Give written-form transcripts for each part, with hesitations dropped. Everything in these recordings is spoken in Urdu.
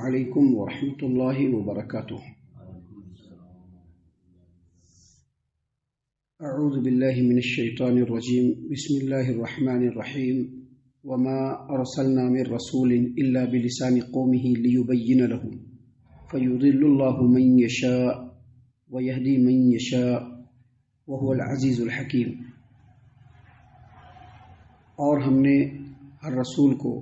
علیکم ورحمۃ اللہ وبرکاتہ۔ اعوذ باللہ من الشیطان الرجیم، بسم اللہ الرحمن الرحیم۔ وما ارسلنا من رسول الا بلسان قومه ليبين لهم فيضل الله من يشاء ويهدي من يشاء وهو العزیز الحکیم۔ اور ہم نے ہر رسول کو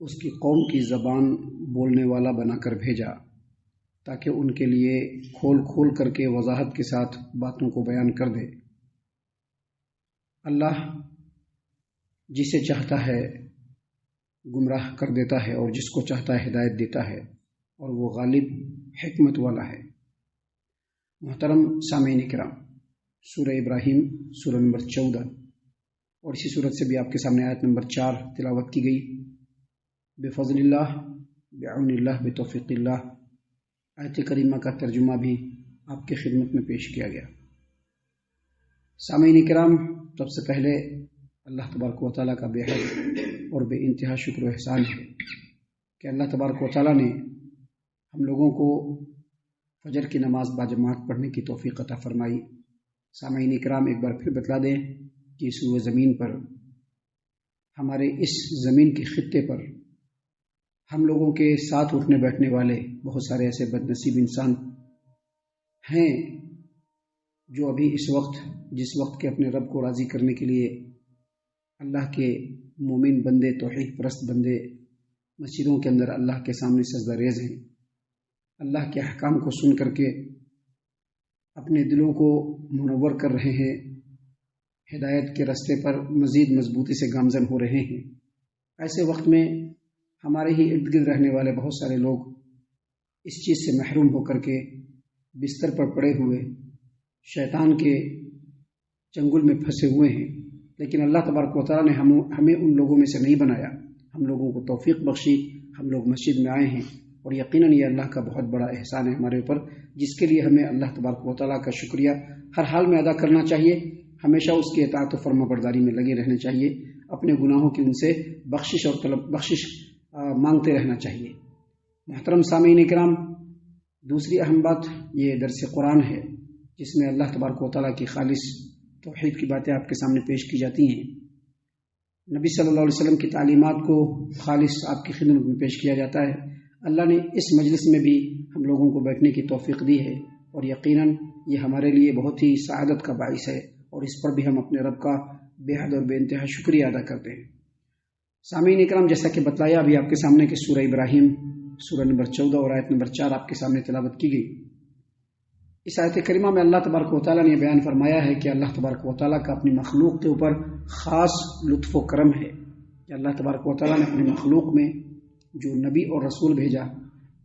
اس کی قوم کی زبان بولنے والا بنا کر بھیجا تاکہ ان کے لیے کھول کھول کر کے وضاحت کے ساتھ باتوں کو بیان کر دے۔ اللہ جسے چاہتا ہے گمراہ کر دیتا ہے اور جس کو چاہتا ہے ہدایت دیتا ہے، اور وہ غالب حکمت والا ہے۔ محترم سامعین کرام، سورہ ابراہیم سورہ نمبر 14 اور اسی صورت سے بھی آپ کے سامنے آیت نمبر 4 تلاوت کی گئی۔ بفضل اللہ، بعون اللہ، بتوفیق اللہ، آیت کریمہ کا ترجمہ بھی آپ کی خدمت میں پیش کیا گیا۔ سامعین کرام، سب سے پہلے اللہ تبارک و تعالیٰ کا بے حد اور بے انتہا شکر و احسان ہے کہ اللہ تبارک و تعالیٰ نے ہم لوگوں کو فجر کی نماز باجماعت پڑھنے کی توفیق عطا فرمائی۔ سامعین کرام، ایک بار پھر بتلا دیں کہ اس روئے زمین پر، ہمارے اس زمین کے خطے پر، ہم لوگوں کے ساتھ اٹھنے بیٹھنے والے بہت سارے ایسے بد نصیب انسان ہیں جو ابھی اس وقت، جس وقت کے اپنے رب کو راضی کرنے کے لیے اللہ کے مومن بندے، توحید پرست بندے مسجدوں کے اندر اللہ کے سامنے سجدہ ریز ہیں، اللہ کے احکام کو سن کر کے اپنے دلوں کو منور کر رہے ہیں، ہدایت کے راستے پر مزید مضبوطی سے گامزن ہو رہے ہیں۔ ایسے وقت میں ہمارے ہی ارد گرد رہنے والے بہت سارے لوگ اس چیز سے محروم ہو کر کے بستر پر پڑے ہوئے شیطان کے چنگل میں پھنسے ہوئے ہیں، لیکن اللہ تبارک و تعالیٰ نے ہمیں ان لوگوں میں سے نہیں بنایا۔ ہم لوگوں کو توفیق بخشی، ہم لوگ مسجد میں آئے ہیں، اور یقیناً یہ اللہ کا بہت بڑا احسان ہے ہمارے اوپر، جس کے لیے ہمیں اللہ تبارک و تعالیٰ کا شکریہ ہر حال میں ادا کرنا چاہیے، ہمیشہ اس کی اطاعت و فرما برداری میں لگے رہنا چاہیے، اپنے گناہوں کی ان سے بخشش اور بخشش مانگتے رہنا چاہیے۔ محترم سامعین کرام، دوسری اہم بات یہ درس قرآن ہے، جس میں اللہ تبارک و تعالیٰ کی خالص توحید کی باتیں آپ کے سامنے پیش کی جاتی ہیں۔ نبی صلی اللہ علیہ وسلم کی تعلیمات کو خالص آپ کی خدمت میں پیش کیا جاتا ہے۔ اللہ نے اس مجلس میں بھی ہم لوگوں کو بیٹھنے کی توفیق دی ہے، اور یقیناً یہ ہمارے لیے بہت ہی سعادت کا باعث ہے، اور اس پر بھی ہم اپنے رب کا بے حد اور بے انتہا شکریہ ادا کرتے ہیں۔ سامعین اکرام، جیسا کہ بتلایا ابھی آپ کے سامنے کہ سورہ ابراہیم سورہ نمبر 14 اور آیت نمبر 4 آپ کے سامنے تلاوت کی گئی۔ اس آیت کریمہ میں اللہ تبارک و تعالیٰ نے بیان فرمایا ہے کہ اللہ تبارک و تعالیٰ کا اپنی مخلوق کے اوپر خاص لطف و کرم ہے کہ اللہ تبارک و تعالیٰ نے اپنی مخلوق میں جو نبی اور رسول بھیجا،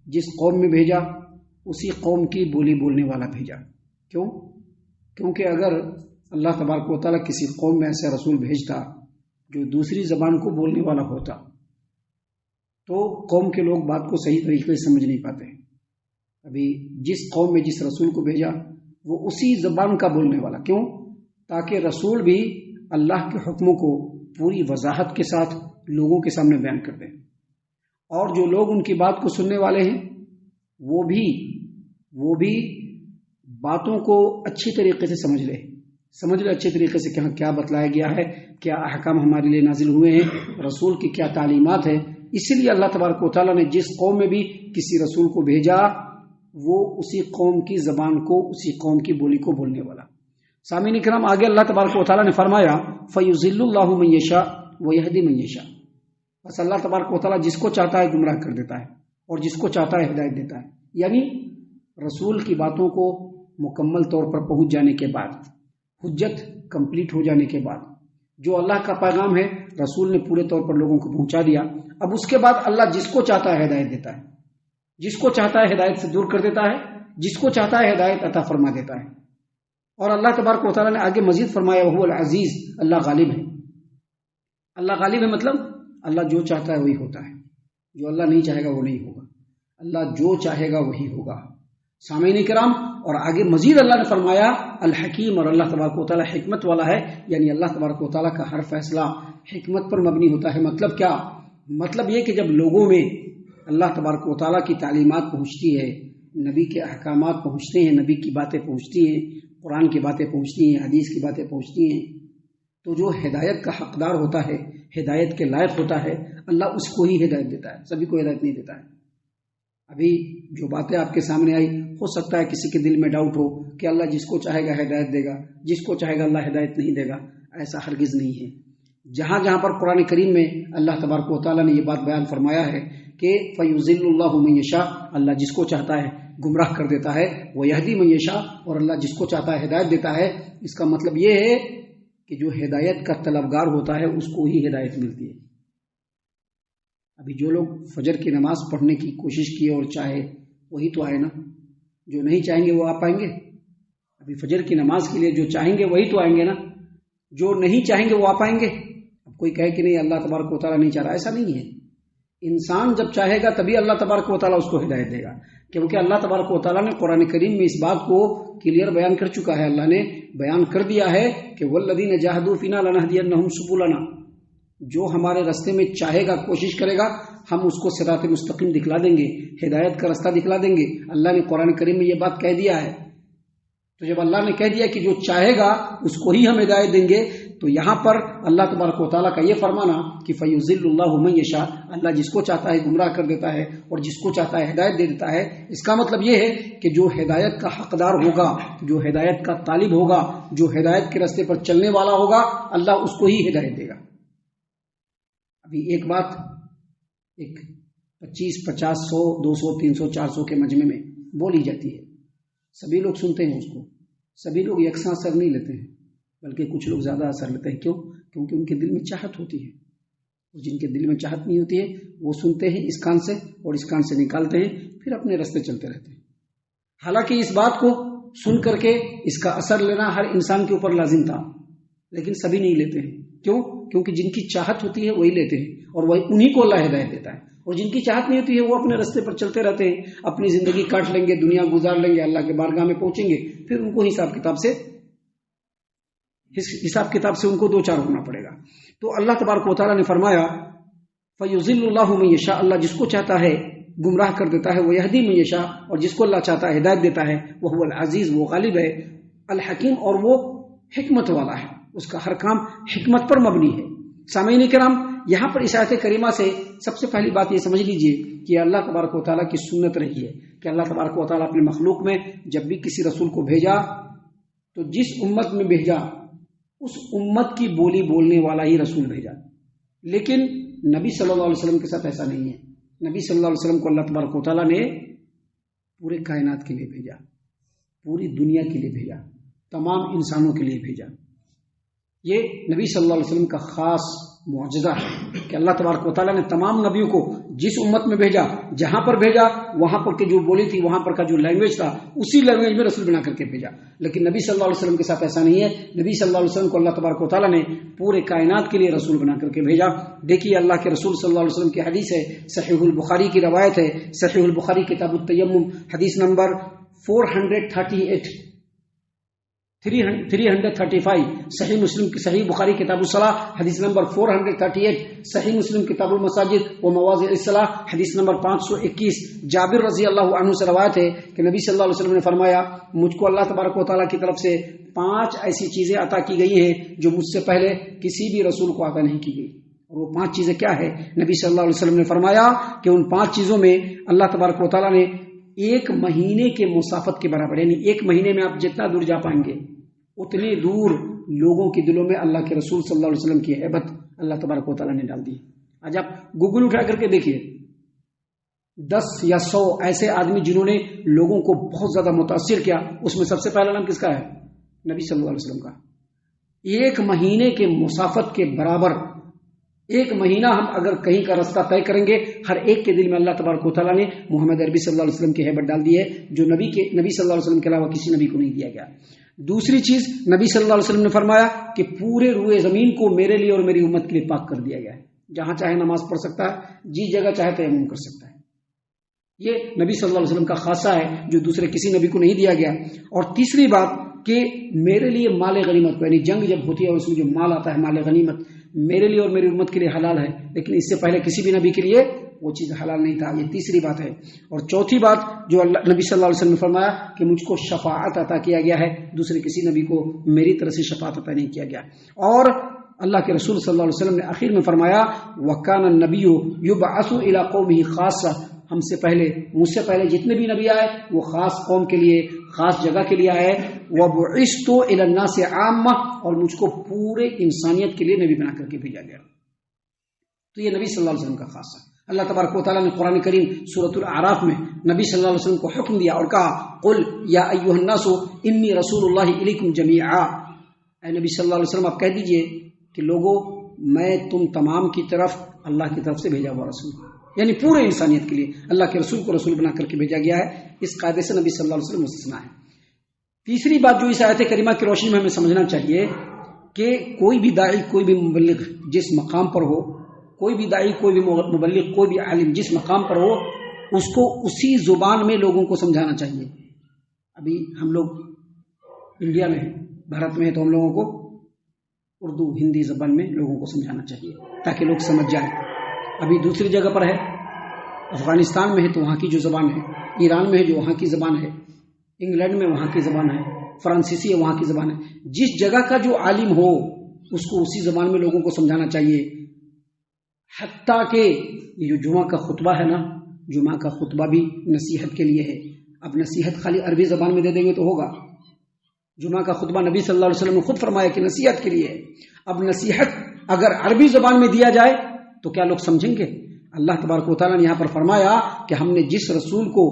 جس قوم میں بھیجا اسی قوم کی بولی بولنے والا بھیجا۔ کیونکہ اگر اللہ تبارک و تعالیٰ کسی قوم میں ایسا رسول بھیجتا جو دوسری زبان کو بولنے والا ہوتا تو قوم کے لوگ بات کو صحیح طریقے سے سمجھ نہیں پاتے۔ ابھی جس قوم میں جس رسول کو بھیجا وہ اسی زبان کا بولنے والا، کیوں؟ تاکہ رسول بھی اللہ کے حکموں کو پوری وضاحت کے ساتھ لوگوں کے سامنے بیان کر دیں، اور جو لوگ ان کی بات کو سننے والے ہیں وہ بھی باتوں کو اچھی طریقے سے سمجھ لے اچھے طریقے سے کہ کیا بتلایا گیا ہے، کیا احکام ہمارے لیے نازل ہوئے ہیں، رسول کی کیا تعلیمات ہے۔ اسی لیے اللہ تبارک و تعالیٰ نے جس قوم میں بھی کسی رسول کو بھیجا وہ اسی قوم کی زبان کو، اسی قوم کی بولی کو بولنے والا۔ سامعین کرام، آگے اللہ تبارک و تعالیٰ نے فرمایا فَيُضِلُّ اللَّهُ مَن يَشَاءُ وَيَهْدِي مَن يَشَاءُ۔ بس اللہ تبارک و تعالیٰ جس کو چاہتا ہے گمراہ کر دیتا ہے، اور جس کو چاہتا ہے ہدایت دیتا ہے۔ یعنی رسول کی باتوں کو مکمل طور پر پہنچ جانے کے بعد، حجت کمپلیٹ ہو جانے کے بعد، جو اللہ کا پیغام ہے رسول نے پورے طور پر لوگوں کو پہنچا دیا، اب اس کے بعد اللہ جس کو چاہتا ہے ہدایت دیتا ہے، جس کو چاہتا ہے ہدایت سے دور کر دیتا ہے، جس کو چاہتا ہے ہدایت عطا فرما دیتا ہے۔ اور اللہ تبارک و تعالیٰ نے آگے مزید فرمایا وہو العزیز، اللہ غالب ہے۔ اللہ غالب ہے مطلب اللہ جو چاہتا ہے وہی ہوتا ہے، جو اللہ نہیں چاہے گا وہ نہیں ہوگا، اللہ جو چاہے گا وہی ہوگا۔ سامعین کرام، اور آگے مزید اللہ نے فرمایا الحکیم، اور اللہ تبارک و تعالیٰ حکمت والا ہے، یعنی اللہ تبارک و تعالیٰ کا ہر فیصلہ حکمت پر مبنی ہوتا ہے۔ مطلب کیا؟ مطلب یہ کہ جب لوگوں میں اللہ تبارک و تعالیٰ کی تعلیمات پہنچتی ہے، نبی کے احکامات پہنچتے ہیں، نبی کی باتیں پہنچتی ہیں، قرآن کی باتیں پہنچتی ہیں، حدیث کی باتیں پہنچتی ہیں، تو جو ہدایت کا حقدار ہوتا ہے، ہدایت کے لائق ہوتا ہے، اللہ اس کو ہی ہدایت دیتا ہے، سبھی کو ہدایت نہیں دیتا ہے۔ ابھی جو باتیں آپ کے سامنے آئی، ہو سکتا ہے کسی کے دل میں ڈاؤٹ ہو کہ اللہ جس کو چاہے گا ہدایت دے گا، جس کو چاہے گا اللہ ہدایت نہیں دے گا۔ ایسا ہرگز نہیں ہے۔ جہاں جہاں پر قرآن کریم میں اللہ تبارک و تعالیٰ نے یہ بات بیان فرمایا ہے کہ فَيُضِلُّ اللَّهُ مَن يَشَاءُ، اللہ جس کو چاہتا ہے گمراہ کر دیتا ہے، وَيَهْدِي مَن يَشَاءُ، اور اللہ جس کو چاہتا ہے ہدایت دیتا ہے۔ اس کا مطلب یہ ہے کہ جو ہدایت کا طلبگار ہوتا ہے اس کو ہی ہدایت ملتی ہے۔ ابھی جو لوگ فجر کی نماز پڑھنے کی کوشش کیے اور چاہے وہی تو آئے نا، جو نہیں چاہیں گے وہ آ پائیں گے؟ ابھی فجر کی نماز کے لیے جو چاہیں گے وہی تو آئیں گے نا، جو نہیں چاہیں گے وہ آ پائیں گے؟ اب کوئی کہے کہ نہیں اللہ تبارک و تعالیٰ نہیں چاہ رہا، ایسا نہیں ہے۔ انسان جب چاہے گا تبھی اللہ تبارک و تعالیٰ اس کو ہدایت دے گا، کیونکہ اللہ تبارک و تعالیٰ نے قرآن کریم میں اس بات کو کلیئر بیان کر چکا ہے۔ اللہ نے بیان کر دیا ہے کہ وَالَّذِينَ جَاهَدُوا فِينَا لَنَهْدِيَنَّهُمْ سُبُلَنَا، جو ہمارے رستے میں چاہے گا، کوشش کرے گا، ہم اس کو صراط مستقیم دکھلا دیں گے، ہدایت کا رستہ دکھلا دیں گے۔ اللہ نے قرآن کریم میں یہ بات کہہ دیا ہے، تو جب اللہ نے کہہ دیا کہ جو چاہے گا اس کو ہی ہم ہدایت دیں گے، تو یہاں پر اللہ تبارک و تعالیٰ کا یہ فرمانا کہ فَيُضِلُّ اللَّهُ مَن يَشَاءُ، اللہ جس کو چاہتا ہے گمراہ کر دیتا ہے اور جس کو چاہتا ہے ہدایت دے دیتا ہے۔ اس کا مطلب یہ ہے کہ جو ہدایت کا حقدار ہوگا، جو ہدایت کا طالب ہوگا، جو ہدایت کے راستے پر چلنے والا ہوگا، اللہ اس کو ہی ہدایت دے گا۔ ابھی ایک بات ایک 25، 50، 100، 200، 300، 400 کے مجمع میں بولی جاتی ہے، سبھی لوگ سنتے ہیں اس کو، سبھی لوگ یکساں اثر نہیں لیتے ہیں، بلکہ کچھ لوگ زیادہ اثر لیتے ہیں۔ کیوں؟ کیونکہ ان کے دل میں چاہت ہوتی ہے، اور جن کے دل میں چاہت نہیں ہوتی ہے وہ سنتے ہیں اس کان سے اور اس کان سے نکالتے ہیں، پھر اپنے راستے چلتے رہتے ہیں۔ حالانکہ اس بات کو سن کر کے اس کا اثر لینا ہر انسان کے اوپر لازم تھا، لیکن سبھی نہیں لیتے ہیں۔ کیوں؟ کیونکہ جن کی چاہت ہوتی ہے وہی لیتے ہیں، اور وہی انہی کو اللہ ہدایت دیتا ہے، اور جن کی چاہت نہیں ہوتی ہے وہ اپنے راستے پر چلتے رہتے ہیں، اپنی زندگی کاٹ لیں گے، دنیا گزار لیں گے، اللہ کے بارگاہ میں پہنچیں گے، پھر ان کو حساب کتاب سے ان کو دو چار ہونا پڑے گا۔ تو اللہ تبارک و تعالیٰ نے فرمایا فَيُضِلُّ اللَّهُ مَن يَشَاءُ، اللہ جس کو چاہتا ہے گمراہ کر دیتا ہے، وَيَهْدِي مَن يَشَاءُ، اور جس کو اللہ چاہتا ہے ہدایت دیتا ہے، وَهُوَ الْعَزِيزُ، وہ غالب ہے، الحکیم، اور وہ حکمت والا ہے، اس کا ہر کام حکمت پر مبنی ہے۔ سامعین کرام، یہاں پر اس آیت کریمہ سے سب سے پہلی بات یہ سمجھ لیجئے کہ اللہ تبارک و تعالیٰ کی سنت رہی ہے کہ اللہ تبارک و تعالیٰ اپنے مخلوق میں جب بھی کسی رسول کو بھیجا تو جس امت میں بھیجا اس امت کی بولی بولنے والا ہی رسول بھیجا۔ لیکن نبی صلی اللہ علیہ وسلم کے ساتھ ایسا نہیں ہے۔ نبی صلی اللہ علیہ وسلم کو اللہ تبارک و تعالیٰ نے پورے کائنات کے لیے بھیجا، پوری دنیا کے لیے بھیجا، تمام انسانوں کے لیے بھیجا۔ یہ نبی صلی اللہ علیہ وسلم کا خاص معجزہ ہے کہ اللہ تبارک و تعالیٰ نے تمام نبیوں کو جس امت میں بھیجا، جہاں پر بھیجا وہاں پر کی جو بولی تھی، وہاں پر کا جو لینگویج تھا، اسی لینگویج میں رسول بنا کر کے بھیجا۔ لیکن نبی صلی اللہ علیہ وسلم کے ساتھ ایسا نہیں ہے۔ نبی صلی اللہ علیہ وسلم کو اللہ تبارک و تعالیٰ نے پورے کائنات کے لیے رسول بنا کر کے بھیجا۔ دیکھیے اللہ کے رسول صلی اللہ علیہ وسلم کی حدیث ہے، صحیح البخاری کی روایت ہے، صحیح البخاری کتاب التیمم، حدیث نمبر 335، صحیح مسلم کی صحیح بخاری کتاب الصلاح حدیث نمبر 438، صحیح مسلم کتاب المساجد و مواضع الصلاح حدیث نمبر 521۔ جابر رضی اللہ عنہ سے روایت ہے کہ نبی صلی اللہ علیہ وسلم نے فرمایا، مجھ کو اللہ تبارک و تعالیٰ کی طرف سے 5 ایسی چیزیں عطا کی گئی ہیں جو مجھ سے پہلے کسی بھی رسول کو عطا نہیں کی گئی۔ اور وہ 5 چیزیں کیا ہے؟ نبی صلی اللہ علیہ وسلم نے فرمایا کہ ان 5 چیزوں میں اللہ تبارک و تعالیٰ نے 1 مہینے کے مسافت کے برابر، یعنی 1 مہینے میں آپ جتنا دور جا پائیں گے اتنی دور لوگوں کے دلوں میں اللہ کے رسول صلی اللہ علیہ وسلم کی ہیبت اللہ تبارک و تعالیٰ نے ڈال دی۔ آج آپ گوگل اٹھا کر کے دیکھیے، 10 یا 100 ایسے آدمی جنہوں نے لوگوں کو بہت زیادہ متاثر کیا، اس میں سب سے پہلا نام کس کا ہے؟ نبی صلی اللہ علیہ وسلم کا۔ 1 مہینے کے مسافت کے برابر 1 مہینہ ہم اگر کہیں کا رستہ طے کریں گے، ہر ایک کے دل میں اللہ تبارک و تعالیٰ نے محمد عربی صلی اللہ علیہ وسلم کی ہیبت ڈال دی ہے، جو نبی صلی اللہ علیہ وسلم کے علاوہ کسی نبی کو نہیں دیا گیا۔ دوسری چیز، نبی صلی اللہ علیہ وسلم نے فرمایا کہ پورے روئے زمین کو میرے لیے اور میری امت کے لیے پاک کر دیا گیا ہے، جہاں چاہے نماز پڑھ سکتا ہے، جس جگہ چاہے تیمم کر سکتا ہے۔ یہ نبی صلی اللہ علیہ وسلم کا خاصہ ہے جو دوسرے کسی نبی کو نہیں دیا گیا۔ اور تیسری بات کہ میرے لیے مال غنیمت کو، یعنی جنگ جب ہوتی ہے اور اس میں جو مال آتا ہے مال غنیمت، میرے لیے اور میری امت کے لیے حلال ہے، لیکن اس سے پہلے کسی بھی نبی کے لیے وہ چیز حلال نہیں تھا. یہ تیسری بات ہے. اور چوتھی بات جو نبی صلی اللہ علیہ وسلم نے فرمایا کہ مجھ کو شفاعت عطا کیا گیا ہے, دوسرے کسی نبی کو میری طرف سے شفاعت عطا نہیں کیا گیا. اور اللہ کے رسول صلی اللہ علیہ وسلم نے آخر میں فرمایا وَكَانَ النَّبِيُّ يُبْعَثُ إِلَىٰ قَوْمِهِ خَاصَّةً, ہم سے پہلے, مجھ سے پہلے جتنے بھی نبی آئے وہ خاص قوم کے لیے, خاص جگہ کے لیے آئے. وَبُعِثْتُ إِلَى النَّاسِ عَامَّةً, اور مجھ کو پورے انسانیت کے لیے نبی بنا کر کے بھیجا گیا. تو یہ نبی صلی اللہ علیہ وسلم کا خاص ہے. اللہ تبارک و تعالیٰ نے قرآن کریم سورۃ الاعراف میں نبی صلی اللہ علیہ وسلم کو حکم دیا اور کہا قل یا ایھا الناس انی رسول اللہ الیکم جمیعا, اے نبی صلی اللہ علیہ وسلم آپ کہہ دیجئے کہ لوگوں میں تم تمام کی طرف اللہ کی طرف سے بھیجا ہوا رسول, یعنی پورے انسانیت کے لیے اللہ کے رسول کو رسول بنا کر کے بھیجا گیا ہے. اس قاعدے سے نبی صلی اللہ علیہ وسلم مستثنیٰ ہے. تیسری بات جو اس آیت کریمہ کی روشنی میں ہمیں سمجھنا چاہیے کہ کوئی بھی داعی, کوئی بھی مبلغ جس مقام پر ہو, کوئی بھی داعی, کوئی بھی مبلغ, کوئی بھی عالم جس مقام پر ہو, اس کو اسی زبان میں لوگوں کو سمجھانا چاہیے. ابھی ہم لوگ انڈیا میں ہیں, بھارت میں ہیں, تو ہم لوگوں کو اردو ہندی زبان میں لوگوں کو سمجھانا چاہیے تاکہ لوگ سمجھ جائیں. ابھی دوسری جگہ پر ہے, افغانستان میں ہے تو وہاں کی جو زبان ہے, ایران میں ہے جو وہاں کی زبان ہے, انگلینڈ میں وہاں کی زبان ہے, فرانسیسی ہے وہاں کی زبان ہے. جس جگہ کا جو عالم ہو اس کو اسی زبان میں لوگوں کو سمجھانا چاہیے. حتیٰ کہ یہ جو جمعہ کا خطبہ ہے نا, جمعہ کا خطبہ بھی نصیحت کے لیے ہے. اب نصیحت خالی عربی زبان میں دے دیں گے تو ہوگا؟ جمعہ کا خطبہ نبی صلی اللہ علیہ وسلم نے خود فرمایا کہ نصیحت کے لیے ہے. اب نصیحت اگر عربی زبان میں دیا جائے تو کیا لوگ سمجھیں گے؟ اللہ تبارک و تعالیٰ نے یہاں پر فرمایا کہ ہم نے جس رسول کو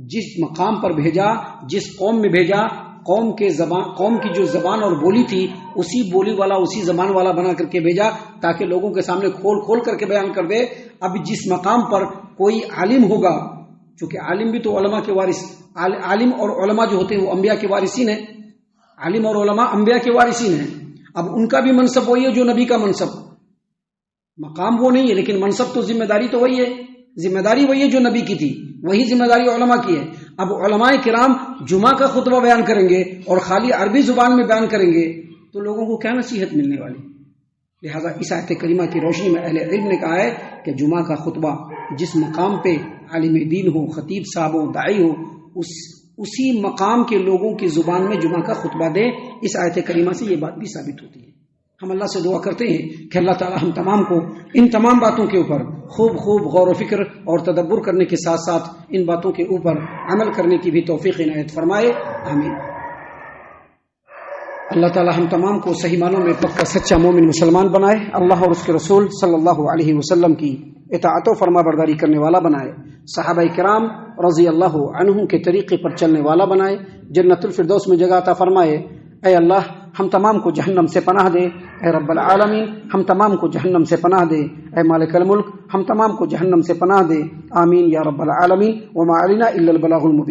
جس مقام پر بھیجا, جس قوم میں بھیجا, قوم کی جو زبان اور بولی تھی اسی بولی والا, اسی زبان والا بنا کر کے بھیجا تاکہ لوگوں کے سامنے کھول کھول کر کے بیان کر دے. اب جس مقام پر کوئی عالم ہوگا, چونکہ عالم بھی تو علماء کے وارث, عالم اور علماء جو ہوتے ہیں وہ انبیاء کے وارثین ہیں. عالم اور علماء انبیاء کے وارثین ہیں. اب ان کا بھی منصب وہی ہے جو نبی کا منصب, مقام وہ نہیں ہے لیکن منصب تو, ذمہ داری تو وہی ہے, ذمہ داری وہی ہے جو نبی کی تھی, وہی ذمہ داری علماء کی ہے. اب علماء کرام جمعہ کا خطبہ بیان کریں گے اور خالی عربی زبان میں بیان کریں گے تو لوگوں کو کیا نصیحت ملنے والی؟ لہٰذا اس آیت کریمہ کی روشنی میں اہل علم نے کہا ہے کہ جمعہ کا خطبہ جس مقام پہ عالم دین ہو, خطیب صاحب ہو, داعی ہو, اسی مقام کے لوگوں کی زبان میں جمعہ کا خطبہ دے. اس آیت کریمہ سے یہ بات بھی ثابت ہوتی ہے. ہم اللہ سے دعا کرتے ہیں کہ اللہ تعالی ہم تمام کو ان تمام باتوں کے اوپر خوب غور و فکر اور تدبر کرنے کے ساتھ ساتھ ان باتوں کے اوپر عمل کرنے کی بھی توفیق عنایت فرمائے. آمین. اللہ تعالی ہم تمام کو صحیح معنوں میں پکا سچا مومن مسلمان بنائے, اللہ اور اس کے رسول صلی اللہ علیہ وسلم کی اطاعت و فرما برداری کرنے والا بنائے, صحابہ کرام رضی اللہ عنہم کے طریقے پر چلنے والا بنائے, جنت الفردوس میں جگہ عطا فرمائے. اے اللہ ہم تمام کو جہنم سے پناہ دے, اے رب العالمین ہم تمام کو جہنم سے پناہ دے, اے مالک الملک ہم تمام کو جہنم سے پناہ دے. آمین یا رب العالمین. وما علینا الا البلاغ المبین.